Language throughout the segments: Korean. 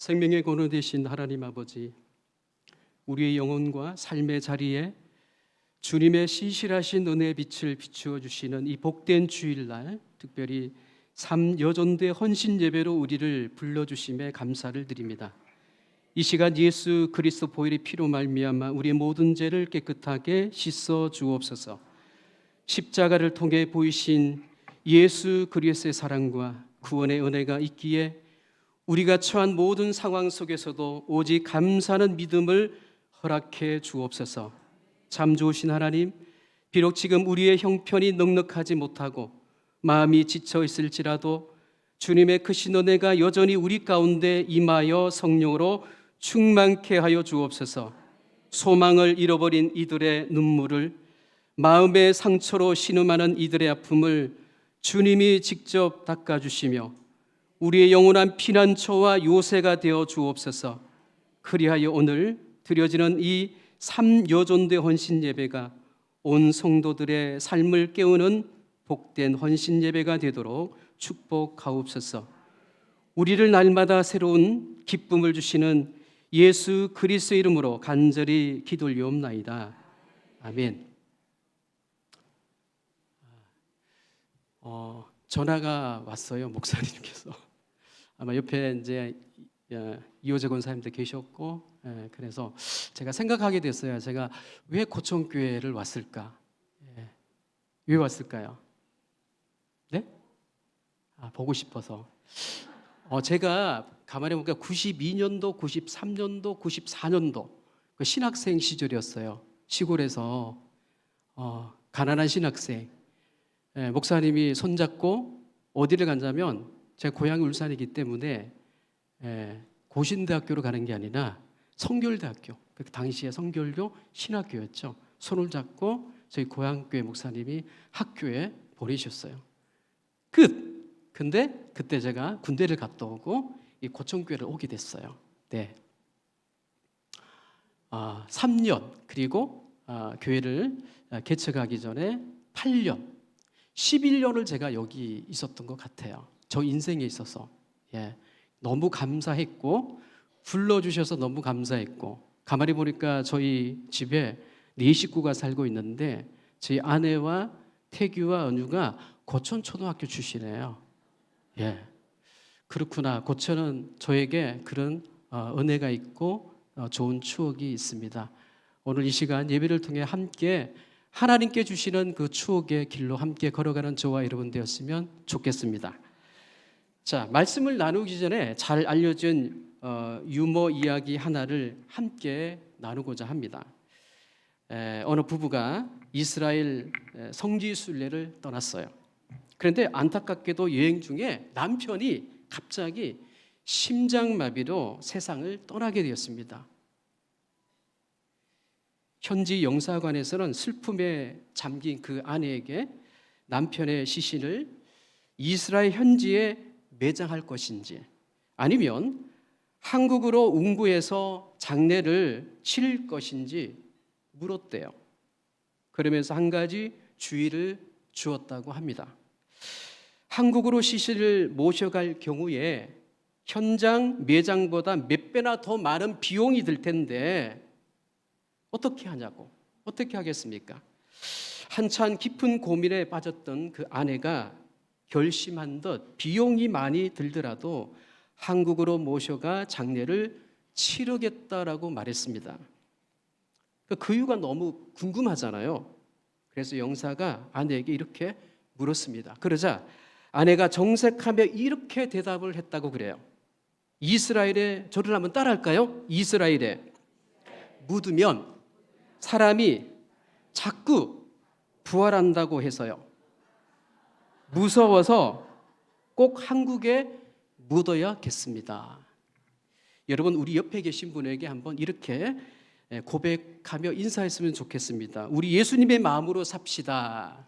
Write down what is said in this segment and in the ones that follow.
생명의 근원 되신 하나님 아버지, 우리의 영혼과 삶의 자리에 주님의 신실하신 은혜의 빛을 비추어 주시는 이 복된 주일날, 특별히 삼여전대 헌신 예배로 우리를 불러주심에 감사를 드립니다. 이 시간 예수 그리스도 보혈의 피로 말미암아 우리의 모든 죄를 깨끗하게 씻어 주옵소서. 십자가를 통해 보이신 예수 그리스도의 사랑과 구원의 은혜가 있기에 우리가 처한 모든 상황 속에서도 오직 감사하는 믿음을 허락해 주옵소서. 참 좋으신 하나님, 비록 지금 우리의 형편이 넉넉하지 못하고 마음이 지쳐 있을지라도 주님의 크신 은혜가 여전히 우리 가운데 임하여 성령으로 충만케 하여 주옵소서. 소망을 잃어버린 이들의 눈물을, 마음의 상처로 신음하는 이들의 아픔을 주님이 직접 닦아주시며 우리의 영원한 피난처와 요새가 되어 주옵소서. 그리하여 오늘 드려지는 이 삼여전대 헌신 예배가 온 성도들의 삶을 깨우는 복된 헌신 예배가 되도록 축복하옵소서. 우리를 날마다 새로운 기쁨을 주시는 예수 그리스도의 이름으로 간절히 기도 올리옵나이다. 아멘. 전화가 왔어요. 목사님께서 아마 옆에 이제 이호재 권사님도 계셨고, 그래서 제가 생각하게 됐어요. 제가 왜 고천교회를 왔을까? 왜 왔을까요? 네? 보고 싶어서. 제가 가만히 보니까 92년도, 93년도, 94년도 그 신학생 시절이었어요. 시골에서 가난한 신학생. 목사님이 손잡고 어디를 간다면 제 고향이 울산이기 때문에 고신대학교로 가는 게 아니라 성결대학교, 그 당시에 성결교 신학교였죠. 손을 잡고 저희 고향교회 목사님이 학교에 보내셨어요. 근데 그때 제가 군대를 갔다 오고 이 고천교회를 오게 됐어요. 네. 3년, 그리고 교회를 개척하기 전에 8년, 11년을 제가 여기 있었던 것 같아요. 저 인생에 있어서. 너무 감사했고, 불러주셔서 너무 감사했고, 가만히 보니까 저희 집에 4식구가 살고 있는데 저희 아내와 태규와 은유가 고천초등학교 출신이에요. 그렇구나. 고천은 저에게 그런 은혜가 있고 좋은 추억이 있습니다. 오늘 이 시간 예배를 통해 함께 하나님께 주시는 그 추억의 길로 함께 걸어가는 저와 여러분 되었으면 좋겠습니다. 자, 말씀을 나누기 전에 잘 알려진 유머 이야기 하나를 함께 나누고자 합니다. 어느 부부가 이스라엘 성지 순례를 떠났어요. 그런데 안타깝게도 여행 중에 남편이 갑자기 심장마비로 세상을 떠나게 되었습니다. 현지 영사관에서는 슬픔에 잠긴 그 아내에게 남편의 시신을 이스라엘 현지에 매장할 것인지 아니면 한국으로 운구해서 장례를 치를 것인지 물었대요. 그러면서 한 가지 주의를 주었다고 합니다. 한국으로 시신을 모셔갈 경우에 현장 매장보다 몇 배나 더 많은 비용이 들 텐데 어떻게 하냐고, 어떻게 하겠습니까? 한참 깊은 고민에 빠졌던 그 아내가 결심한 듯 비용이 많이 들더라도 한국으로 모셔가 장례를 치르겠다라고 말했습니다. 그 이유가 너무 궁금하잖아요. 그래서 영사가 아내에게 이렇게 물었습니다. 그러자 아내가 정색하며 이렇게 대답을 했다고 그래요. 이스라엘에, 저를 한번 따라할까요? 이스라엘에 묻으면 사람이 자꾸 부활한다고 해서요. 무서워서 꼭 한국에 묻어야겠습니다. 여러분, 우리 옆에 계신 분에게 한번 이렇게 고백하며 인사했으면 좋겠습니다. 우리 예수님의 마음으로 삽시다.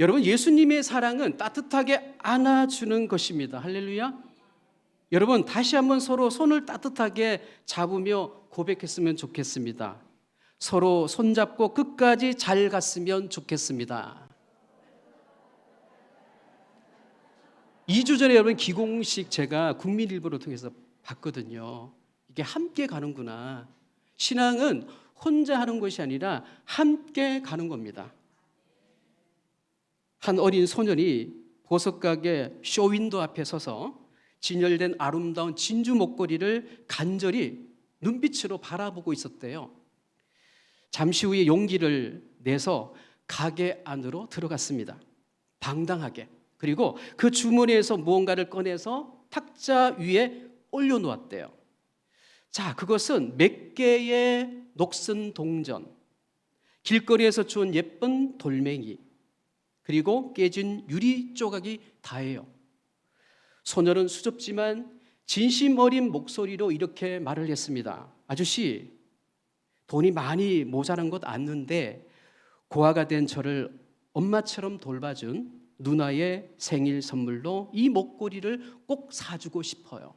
여러분, 예수님의 사랑은 따뜻하게 안아주는 것입니다. 할렐루야. 여러분, 다시 한번 서로 손을 따뜻하게 잡으며 고백했으면 좋겠습니다. 서로 손잡고 끝까지 잘 갔으면 좋겠습니다. 2주 전에 여러분 기공식 제가 국민일보를 통해서 봤거든요. 이게 함께 가는구나. 신앙은 혼자 하는 것이 아니라 함께 가는 겁니다. 한 어린 소년이 보석가게 쇼윈도 앞에 서서 진열된 아름다운 진주 목걸이를 간절히 눈빛으로 바라보고 있었대요. 잠시 후에 용기를 내서 가게 안으로 들어갔습니다. 당당하게. 그리고 그 주머니에서 무언가를 꺼내서 탁자 위에 올려놓았대요. 자, 그것은 몇 개의 녹슨 동전, 길거리에서 주운 예쁜 돌멩이, 그리고 깨진 유리 조각이 다예요. 소녀는 수줍지만 진심 어린 목소리로 이렇게 말을 했습니다. 아저씨, 돈이 많이 모자란 것 아는데 고아가 된 저를 엄마처럼 돌봐준 누나의 생일 선물로 이 목걸이를 꼭 사주고 싶어요.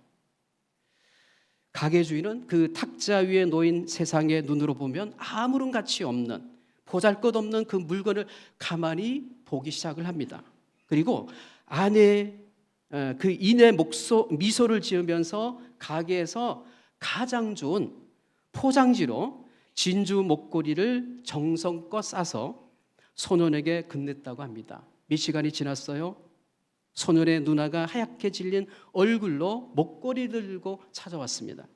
가게 주인은 그 탁자 위에 놓인 세상의 눈으로 보면 아무런 가치 없는, 보잘것없는 그 물건을 가만히 보기 시작을 합니다. 그리고 아내 그 이내 미소를 지으면서 가게에서 가장 좋은 포장지로 진주 목걸이를 정성껏 싸서 소년에게 건넸다고 합니다. 몇 시간이 지났어요? 소년의 누나가 하얗게 질린 얼굴로 목걸이를 들고 찾아왔습니다.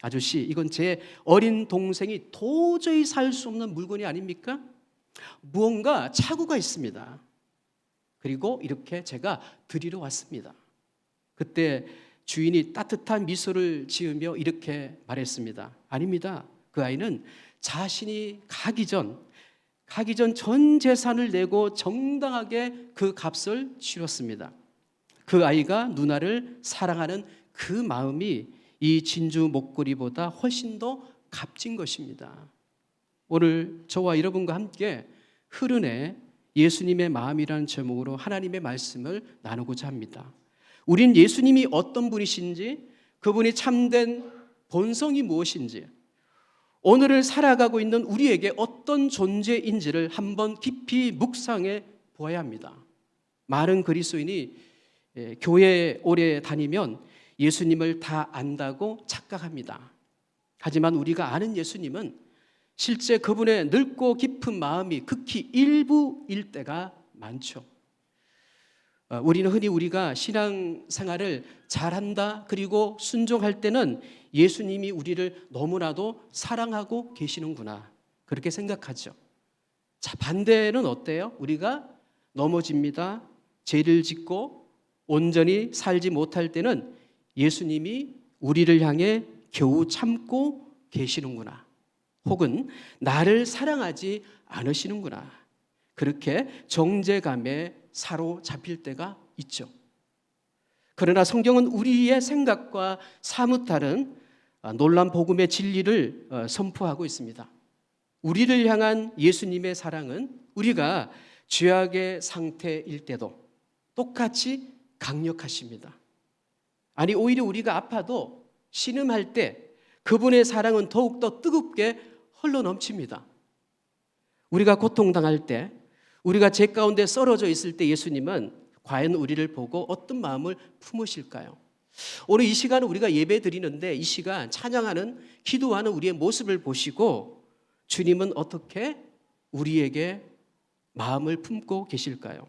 아저씨, 이건 제 어린 동생이 도저히 살 수 없는 물건이 아닙니까? 무언가 착오가 있습니다. 그리고 이렇게 제가 드리러 왔습니다. 그때 주인이 따뜻한 미소를 지으며 이렇게 말했습니다. 아닙니다. 그 아이는 자신이 가기 전 전 재산을 내고 정당하게 그 값을 치렀습니다. 그 아이가 누나를 사랑하는 그 마음이 이 진주 목걸이보다 훨씬 더 값진 것입니다. 오늘 저와 여러분과 함께 흐르네 예수님의 마음이라는 제목으로 하나님의 말씀을 나누고자 합니다. 우린 예수님이 어떤 분이신지, 그분이 참된 본성이 무엇인지, 오늘을 살아가고 있는 우리에게 어떤 존재인지를 한번 깊이 묵상해 보아야 합니다. 많은 그리스도인이 교회에 오래 다니면 예수님을 다 안다고 착각합니다. 하지만 우리가 아는 예수님은 실제 그분의 넓고 깊은 마음이 극히 일부일 때가 많죠. 우리는 흔히 우리가 신앙생활을 잘한다, 그리고 순종할 때는 예수님이 우리를 너무나도 사랑하고 계시는구나, 그렇게 생각하죠. 자, 반대는 어때요? 우리가 넘어집니다. 죄를 짓고 온전히 살지 못할 때는 예수님이 우리를 향해 겨우 참고 계시는구나, 혹은 나를 사랑하지 않으시는구나, 그렇게 정죄감에 사로잡힐 때가 있죠. 그러나 성경은 우리의 생각과 사뭇 다른 놀란 복음의 진리를 선포하고 있습니다. 우리를 향한 예수님의 사랑은 우리가 죄악의 상태일 때도 똑같이 강력하십니다. 아니, 오히려 우리가 아파도 신음할 때 그분의 사랑은 더욱더 뜨겁게 흘러넘칩니다. 우리가 고통당할 때, 우리가 죄 가운데 썰어져 있을 때 예수님은 과연 우리를 보고 어떤 마음을 품으실까요? 오늘 이 시간은 우리가 예배 드리는데, 이 시간 찬양하는, 기도하는 우리의 모습을 보시고 주님은 어떻게 우리에게 마음을 품고 계실까요?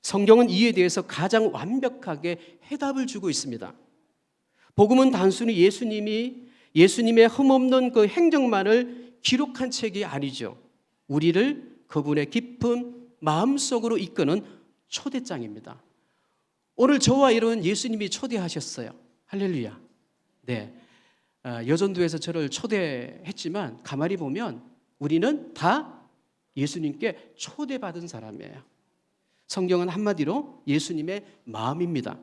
성경은 이에 대해서 가장 완벽하게 해답을 주고 있습니다. 복음은 단순히 예수님의 흠없는 그 행적만을 기록한 책이 아니죠. 우리를 그분의 깊은 마음속으로 이끄는 초대장입니다. 오늘 저와 여러분 예수님이 초대하셨어요. 할렐루야. 네, 여전도에서 저를 초대했지만 가만히 보면 우리는 다 예수님께 초대받은 사람이에요. 성경은 한마디로 예수님의 마음입니다.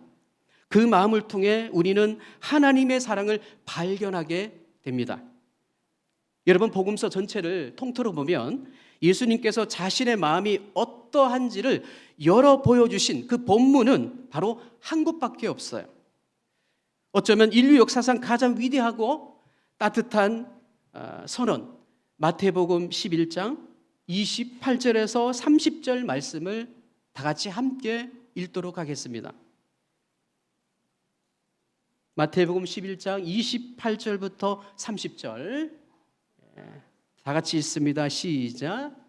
그 마음을 통해 우리는 하나님의 사랑을 발견하게 됩니다. 여러분, 복음서 전체를 통틀어 보면 예수님께서 자신의 마음이 어떠한지를 열어 보여주신 그 본문은 바로 한 곳밖에 없어요. 어쩌면 인류 역사상 가장 위대하고 따뜻한 선언, 마태복음 11장 28절에서 30절 말씀을 다 같이 함께 읽도록 하겠습니다. 마태복음 11장 28절부터 30절 다 같이 읽습니다. 시작.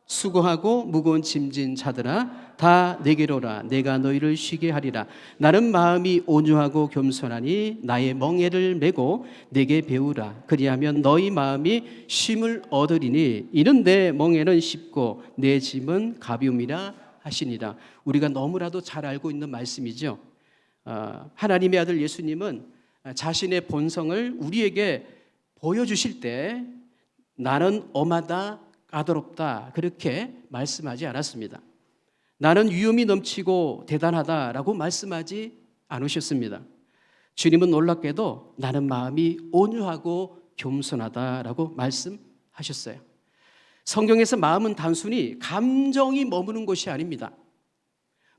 수고하고 무거운 짐진 자들아 다 내게로 오라. 내가 너희를 쉬게 하리라. 나는 마음이 온유하고 겸손하니 나의 멍에를 메고 내게 배우라. 그리하면 너희 마음이 쉼을 얻으리니 이는 내 멍에는 쉽고 내 짐은 가벼움이라 하시니라. 우리가 너무나도 잘 알고 있는 말씀이죠. 하나님의 아들 예수님은 자신의 본성을 우리에게 보여주실 때 나는 엄하다 까다롭다 그렇게 말씀하지 않았습니다. 나는 위엄이 넘치고 대단하다라고 말씀하지 않으셨습니다. 주님은 놀랍게도 나는 마음이 온유하고 겸손하다라고 말씀하셨어요. 성경에서 마음은 단순히 감정이 머무는 것이 아닙니다.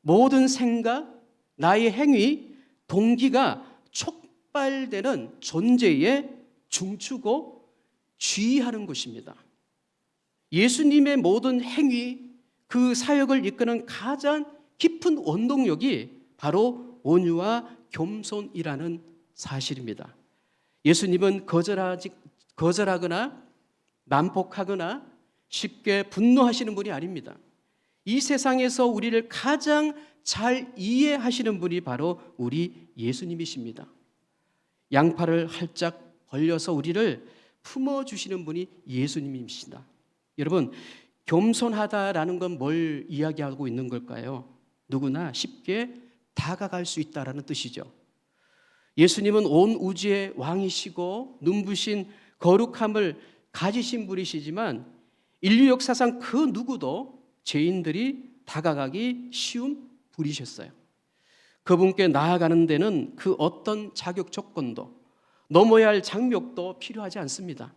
모든 생각, 나의 행위, 동기가 촉발되는 존재에 춤추고 주의하는 것입니다. 예수님의 모든 행위, 그 사역을 이끄는 가장 깊은 원동력이 바로 온유와 겸손이라는 사실입니다. 예수님은 거절하거나 난폭하거나 쉽게 분노하시는 분이 아닙니다. 이 세상에서 우리를 가장 잘 이해하시는 분이 바로 우리 예수님이십니다. 양팔을 활짝 벌려서 우리를 품어주시는 분이 예수님이십니다. 여러분, 겸손하다라는 건 뭘 이야기하고 있는 걸까요? 누구나 쉽게 다가갈 수 있다라는 뜻이죠. 예수님은 온 우주의 왕이시고 눈부신 거룩함을 가지신 분이시지만 인류 역사상 그 누구도 죄인들이 다가가기 쉬운 분이셨어요. 그분께 나아가는 데는 그 어떤 자격 조건도 넘어야 할 장벽도 필요하지 않습니다.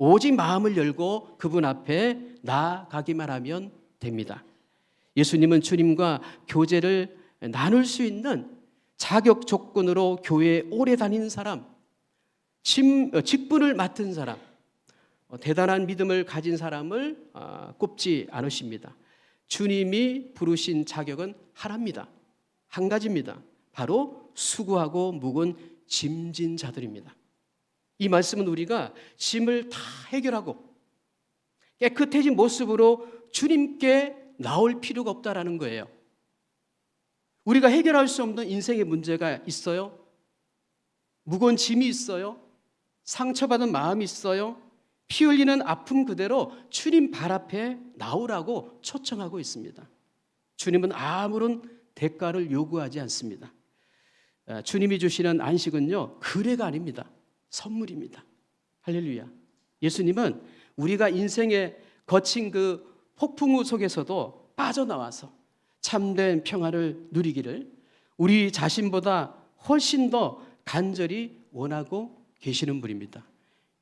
오직 마음을 열고 그분 앞에 나아가기만 하면 됩니다. 예수님은 주님과 교제를 나눌 수 있는 자격 조건으로 교회에 오래 다니는 사람, 직분을 맡은 사람, 대단한 믿음을 가진 사람을 꼽지 않으십니다. 주님이 부르신 자격은 하나입니다. 한 가지입니다. 바로 수고하고 무거운 짐진 자들입니다. 이 말씀은 우리가 짐을 다 해결하고 깨끗해진 모습으로 주님께 나올 필요가 없다라는 거예요. 우리가 해결할 수 없는 인생의 문제가 있어요? 무거운 짐이 있어요? 상처받은 마음이 있어요? 피 흘리는 아픔 그대로 주님 발 앞에 나오라고 초청하고 있습니다. 주님은 아무런 대가를 요구하지 않습니다. 주님이 주시는 안식은요, 의뢰가 아닙니다. 선물입니다. 할렐루야. 예수님은 우리가 인생의 거친 그 폭풍우 속에서도 빠져나와서 참된 평화를 누리기를 우리 자신보다 훨씬 더 간절히 원하고 계시는 분입니다.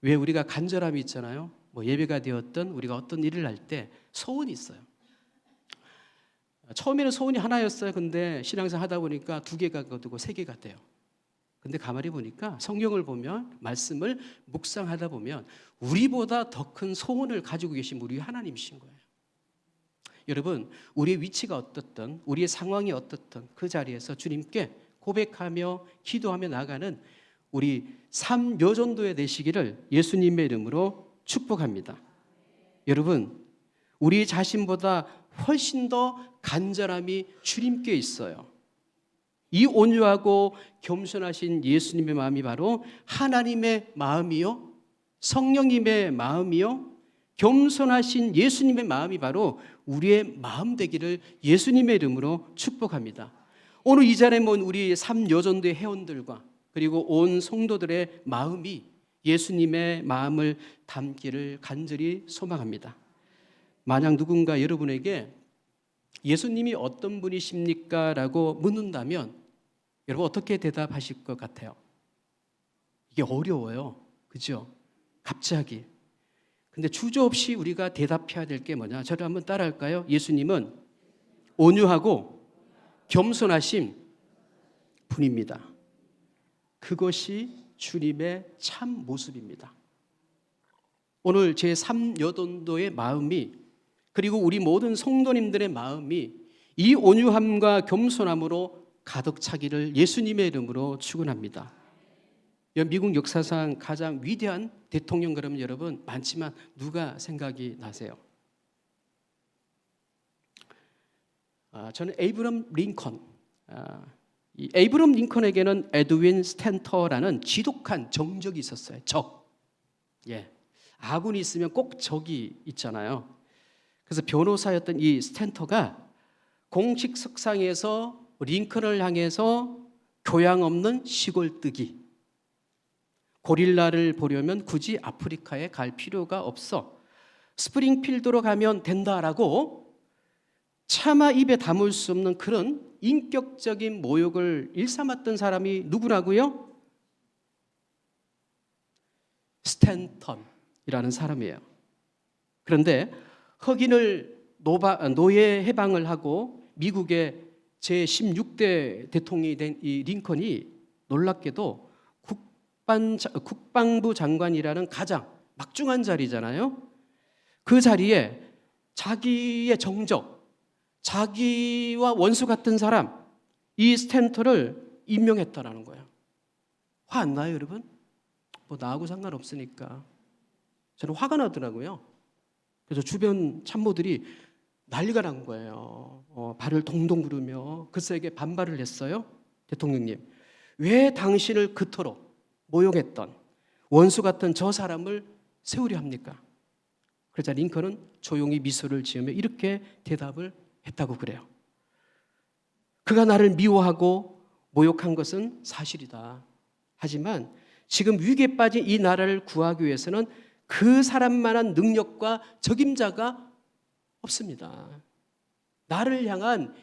왜 우리가 간절함이 있잖아요. 예배가 되었던 우리가 어떤 일을 할 때 소원이 있어요. 처음에는 소원이 하나였어요. 근데 신앙생활 하다 보니까 2개가 되고 3개가 돼요. 근데 가만히 보니까 성경을 보면 말씀을 묵상하다 보면 우리보다 더 큰 소원을 가지고 계신 우리 하나님이신 거예요. 여러분, 우리의 위치가 어떻든 우리의 상황이 어떻든 그 자리에서 주님께 고백하며 기도하며 나가는 우리 삶 여전도에 되시기를 예수님의 이름으로 축복합니다. 여러분, 우리 자신보다 훨씬 더 간절함이 주님께 있어요. 이 온유하고 겸손하신 예수님의 마음이 바로 하나님의 마음이요, 성령님의 마음이요, 겸손하신 예수님의 마음이 바로 우리의 마음 되기를 예수님의 이름으로 축복합니다. 오늘 이 자리에 모인 우리 삼여전도의 회원들과 그리고 온 성도들의 마음이 예수님의 마음을 담기를 간절히 소망합니다. 만약 누군가 여러분에게 예수님이 어떤 분이십니까? 라고 묻는다면 여러분 어떻게 대답하실 것 같아요? 이게 어려워요. 그죠? 갑자기. 근데 주저없이 우리가 대답해야 될 게 뭐냐? 저를 한번 따라할까요? 예수님은 온유하고 겸손하신 분입니다. 그것이 주님의 참 모습입니다. 오늘 제3여돈도의 마음이 그리고 우리 모든 성도님들의 마음이 이 온유함과 겸손함으로 가득 차기를 예수님의 이름으로 축원합니다. 미국 역사상 가장 위대한 대통령 그러면 여러분 많지만 누가 생각이 나세요? 저는 에이브럼 링컨. 이 에이브럼 링컨에게는 에드윈 스탠터라는 지독한 정적이 있었어요. 적. 예. 아군이 있으면 꼭 적이 있잖아요. 그래서 변호사였던 이 스탠터가 공식 석상에서 링컨을 향해서 교양 없는 시골뜨기, 고릴라를 보려면 굳이 아프리카에 갈 필요가 없어, 스프링필드로 가면 된다라고 차마 입에 담을 수 없는 그런 인격적인 모욕을 일삼았던 사람이 누구라고요? 스탠턴이라는 사람이에요. 그런데 흑인을 노예 해방을 하고 미국의 제16대 대통령이 된 이 링컨이 놀랍게도 국방부 장관이라는 가장 막중한 자리잖아요. 그 자리에 자기의 정적, 자기와 원수 같은 사람, 이 스탠터를 임명했다라는 거예요. 화 안 나요, 여러분? 뭐 나하고 상관없으니까. 저는 화가 나더라고요. 그래서 주변 참모들이 난리가 난 거예요. 발을 동동 구르며 그에게 반발을 했어요. 대통령님, 왜 당신을 그토록 모욕했던 원수 같은 저 사람을 세우려 합니까? 그러자 링컨은 조용히 미소를 지으며 이렇게 대답을 했다고 그래요. 그가 나를 미워하고 모욕한 것은 사실이다. 하지만 지금 위기에 빠진 이 나라를 구하기 위해서는 그 사람만한 능력과 적임자가 없습니다. 나를 향한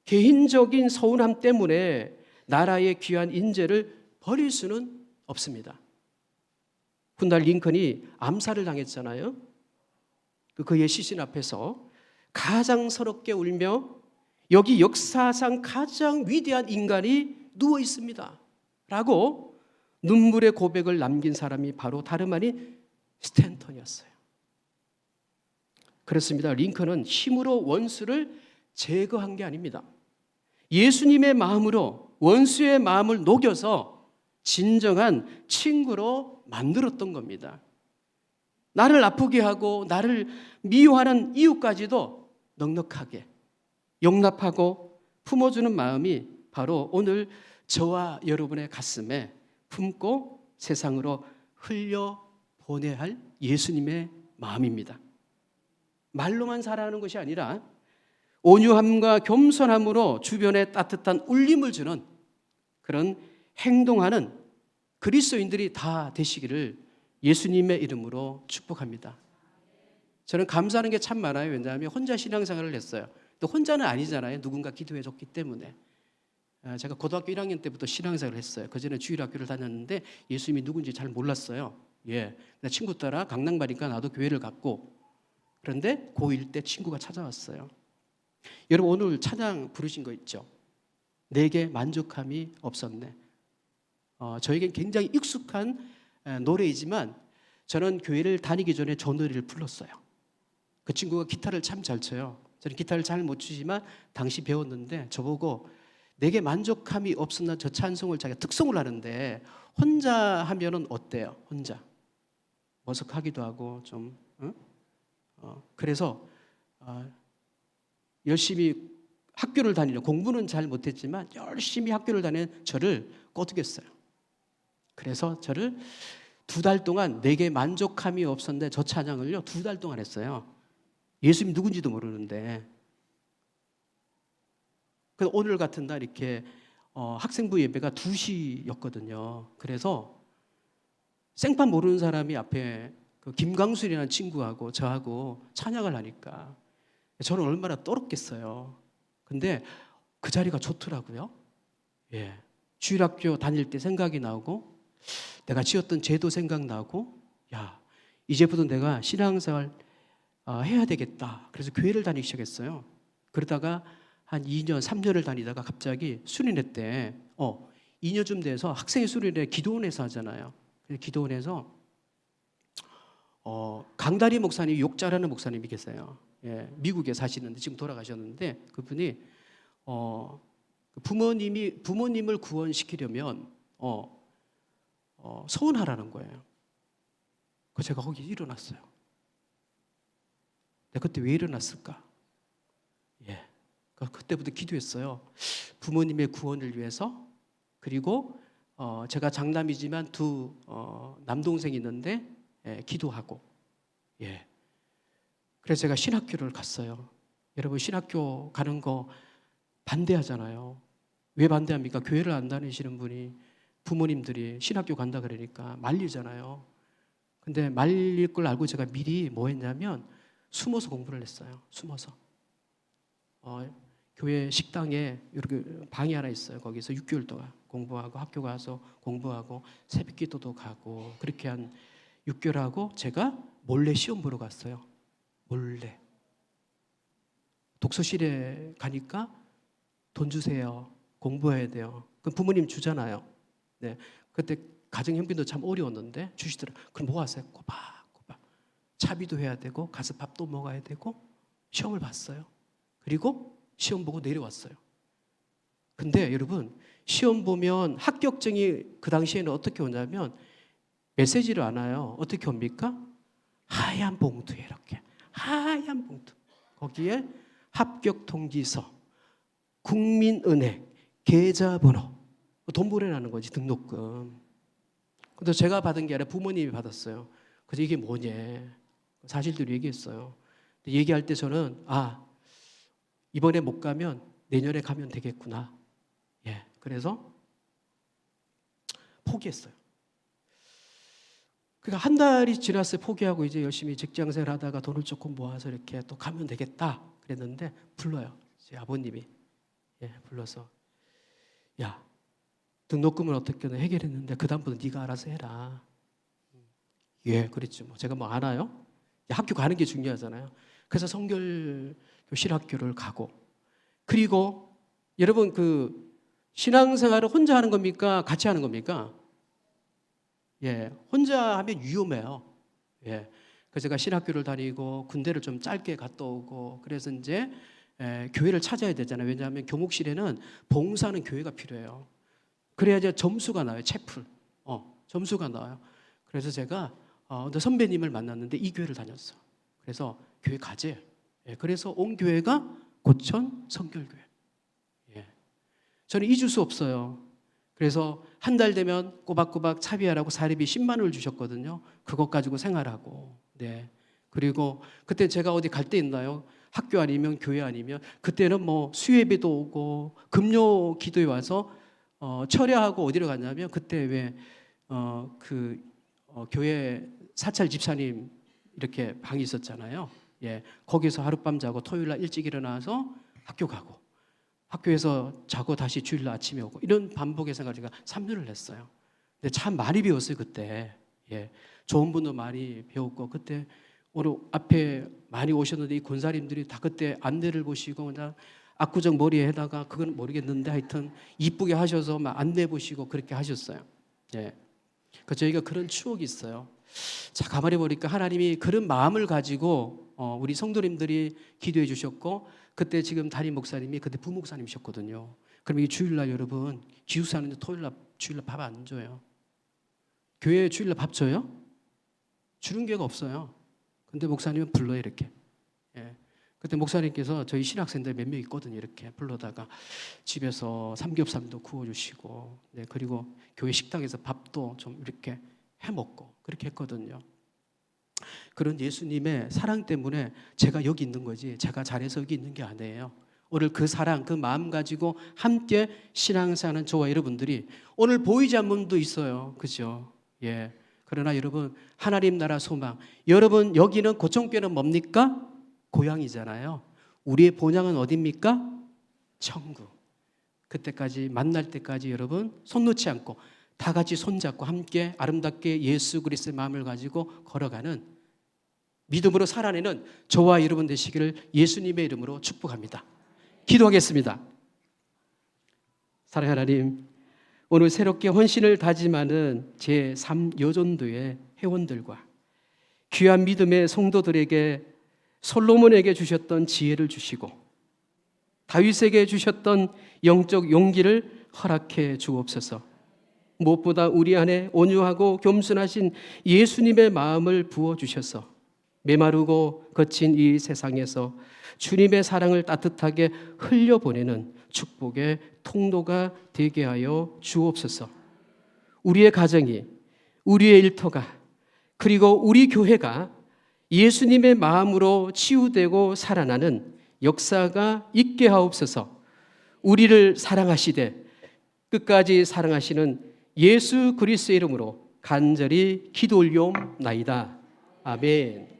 개인적인 서운함 때문에 나라의 귀한 인재를 버릴 수는 없습니다. 훗날 링컨이 암살을 당했잖아요. 그의 시신 앞에서 가장스럽게 울며 여기 역사상 가장 위대한 인간이 누워 있습니다 라고 눈물의 고백을 남긴 사람이 바로 다름 아닌 스탠턴이었어요. 그렇습니다. 링컨은 힘으로 원수를 제거한 게 아닙니다. 예수님의 마음으로 원수의 마음을 녹여서 진정한 친구로 만들었던 겁니다. 나를 아프게 하고 나를 미워하는 이유까지도 넉넉하게 용납하고 품어주는 마음이 바로 오늘 저와 여러분의 가슴에 품고 세상으로 흘려보내야 할 예수님의 마음입니다. 말로만 살아가는 것이 아니라 온유함과 겸손함으로 주변에 따뜻한 울림을 주는 그런 행동하는 그리스도인들이 다 되시기를 예수님의 이름으로 축복합니다. 저는 감사하는 게 참 많아요. 왜냐하면 혼자 신앙생활을 했어요. 또 혼자는 아니잖아요. 누군가 기도해 줬기 때문에. 제가 고등학교 1학년 때부터 신앙생활을 했어요. 그전에 주일학교를 다녔는데 예수님이 누군지 잘 몰랐어요. 예, 친구 따라 강남 가니까 나도 교회를 갔고, 그런데 고1 때 친구가 찾아왔어요. 여러분 오늘 찬양 부르신 거 있죠? 내게 만족함이 없었네. 저에겐 굉장히 익숙한 노래이지만 저는 교회를 다니기 전에 저 노래를 불렀어요. 그 친구가 기타를 참 잘 쳐요. 저는 기타를 잘 못 치지만 당시 배웠는데 저보고 내게 만족함이 없었나 저 찬송을 자기가 특성을 하는데 혼자 하면은 어때요? 혼자 어색하기도 하고 좀 그래서 열심히 학교를 다니는, 공부는 잘 못했지만 열심히 학교를 다니는 저를 꼬드겼어요. 그래서 저를 2달 동안 내게 만족함이 없었는데 저 찬양을요 2달 동안 했어요. 예수님 누군지도 모르는데. 그래서 오늘 같은 날 이렇게 학생부 예배가 2시였거든요. 그래서 생판 모르는 사람이 앞에 그 김광순이라는 친구하고 저하고 찬양을 하니까 저는 얼마나 떨었겠어요. 근데 그 자리가 좋더라고요. 예. 주일학교 다닐 때 생각이 나고 내가 지었던 죄도 생각나고, 야, 이제부터 내가 신앙생활 해야 되겠다. 그래서 교회를 다니기 시작했어요. 그러다가 한 2년, 3년을 다니다가 갑자기 수련회 때 2년쯤 돼서 학생회 수련회 기도원에서 하잖아요. 그래서 기도원에서 강다리 목사님, 욕 잘하는 목사님이 계세요. 예, 미국에 사시는데 지금 돌아가셨는데 그분이 부모님을 구원시키려면 서운하라는 거예요. 그 제가 거기 일어났어요. 내가 그때 왜 일어났을까? 그때부터 기도했어요. 부모님의 구원을 위해서. 그리고 제가 장남이지만 두 남동생이 있는데 기도하고. 그래서 제가 신학교를 갔어요. 여러분 신학교 가는 거 반대하잖아요. 왜 반대합니까? 교회를 안 다니시는 분이 부모님들이 신학교 간다 그러니까 말리잖아요. 근데 말릴 걸 알고 제가 미리 뭐 했냐면 숨어서 공부를 했어요. 숨어서. 교회 식당에 이렇게 방이 하나 있어요. 거기서 6개월 동안 공부하고 학교 가서 공부하고 새벽 기도도 가고 그렇게 한 6개월 하고 제가 몰래 시험 보러 갔어요. 몰래. 독서실에 가니까 돈 주세요. 공부해야 돼요. 그럼 부모님 주잖아요. 네. 그때 가정 형편도 참 어려웠는데 주시더라고요. 그럼 뭐 하세요? 꼬박꼬박. 차비도 해야 되고 가서 밥도 먹어야 되고 시험을 봤어요. 그리고 시험 보고 내려왔어요. 근데 여러분 시험 보면 합격증이 그 당시에는 어떻게 오냐면 메시지를 안 와요. 어떻게 옵니까? 하얀 봉투에 이렇게 하얀 봉투 거기에 합격 통지서, 국민은행, 계좌번호, 돈 보내라는 거지 등록금. 근데 제가 받은 게 아니라 부모님이 받았어요. 그래서 이게 뭐냐 사실대로 얘기했어요. 얘기할 때 저는 이번에 못 가면 내년에 가면 되겠구나. 그래서 포기했어요. 그러니까 한 달이 지났어요. 포기하고 이제 열심히 직장생활 하다가 돈을 조금 모아서 이렇게 또 가면 되겠다 그랬는데 불러요. 제 아버님이. 불러서 야 등록금은 어떻게 해결했는데 그 다음부터 네가 알아서 해라. 그랬죠. 제가 뭐 아나요? 학교 가는 게 중요하잖아요. 그래서 성결 신학교를 가고 그리고 여러분 그 신앙생활을 혼자 하는 겁니까? 같이 하는 겁니까? 혼자 하면 위험해요. 그래서 제가 신학교를 다니고 군대를 좀 짧게 갔다 오고 그래서 이제 교회를 찾아야 되잖아요. 왜냐하면 교목실에는 봉사하는 교회가 필요해요. 그래야 이제 점수가 나와요. 채플. 점수가 나와요. 그래서 제가 선배님을 만났는데 이 교회를 다녔어. 그래서 교회 가지. 그래서 온 교회가 고천 성결교회. 저는 잊을 수 없어요. 그래서 한 달 되면 꼬박꼬박 차비하라고 사례비 10만 원을 주셨거든요. 그것 가지고 생활하고. 그리고 그때 제가 어디 갈 데 있나요? 학교 아니면 교회 아니면 그때는 뭐 수예배도 오고 금요 기도에 와서 철야하고 어디로 갔냐면 그때 왜 교회 사찰 집사님 이렇게 방이 있었잖아요. 거기서 하룻밤 자고 토요일 날 일찍 일어나서 학교 가고 학교에서 자고 다시 주일날 아침에 오고 이런 반복의 생활을 제가 3년을 했어요. 근데 참 많이 배웠어요 그때. 좋은 분도 많이 배웠고 그때 오늘 앞에 많이 오셨는데 이 권사님들이 다 그때 안내를 보시고 그냥 압구정 머리에 해다가 그건 모르겠는데 하여튼 이쁘게 하셔서 막 안내 보시고 그렇게 하셨어요. 그 저희가 그런 추억이 있어요. 자 가만히 보니까 하나님이 그런 마음을 가지고 우리 성도님들이 기도해 주셨고 그때 지금 담임 목사님이 그때 부목사님이셨거든요. 그럼 이 주일날 여러분 기숙사는 토요일날 주일날 밥 안 줘요. 교회 주일날 밥 줘요? 주는 교회가 없어요. 근데 목사님은 불러요 이렇게. 그때 목사님께서 저희 신학생들 몇 명 있거든요. 이렇게 불러다가 집에서 삼겹살도 구워주시고 그리고 교회 식당에서 밥도 좀 이렇게 해먹고 그렇게 했거든요. 그런 예수님의 사랑 때문에 제가 여기 있는 거지 제가 잘해서 여기 있는 게 아니에요. 오늘 그 사랑 그 마음 가지고 함께 신앙생활하는 저와 여러분들이 오늘 보이지 않는 분도 있어요. 그죠? 그러나 여러분 하나님 나라 소망 여러분 여기는 고청교회는 뭡니까? 고향이잖아요. 우리의 본향은 어디입니까? 천국. 그때까지 만날 때까지 여러분 손 놓지 않고 다 같이 손잡고 함께 아름답게 예수 그리스도의 마음을 가지고 걸어가는 믿음으로 살아내는 저와 여러분 되시기를 예수님의 이름으로 축복합니다. 기도하겠습니다. 사랑하는 하나님, 오늘 새롭게 헌신을 다짐하는 제3여전도의 회원들과 귀한 믿음의 성도들에게 솔로몬에게 주셨던 지혜를 주시고 다윗에게 주셨던 영적 용기를 허락해 주옵소서. 무엇보다 우리 안에 온유하고 겸손하신 예수님의 마음을 부어주셔서 메마르고 거친 이 세상에서 주님의 사랑을 따뜻하게 흘려보내는 축복의 통로가 되게 하여 주옵소서. 우리의 가정이, 우리의 일터가, 그리고 우리 교회가 예수님의 마음으로 치유되고 살아나는 역사가 있게 하옵소서. 우리를 사랑하시되 끝까지 사랑하시는 예수 그리스도의 이름으로 간절히 기도 올리옵나이다. 아멘.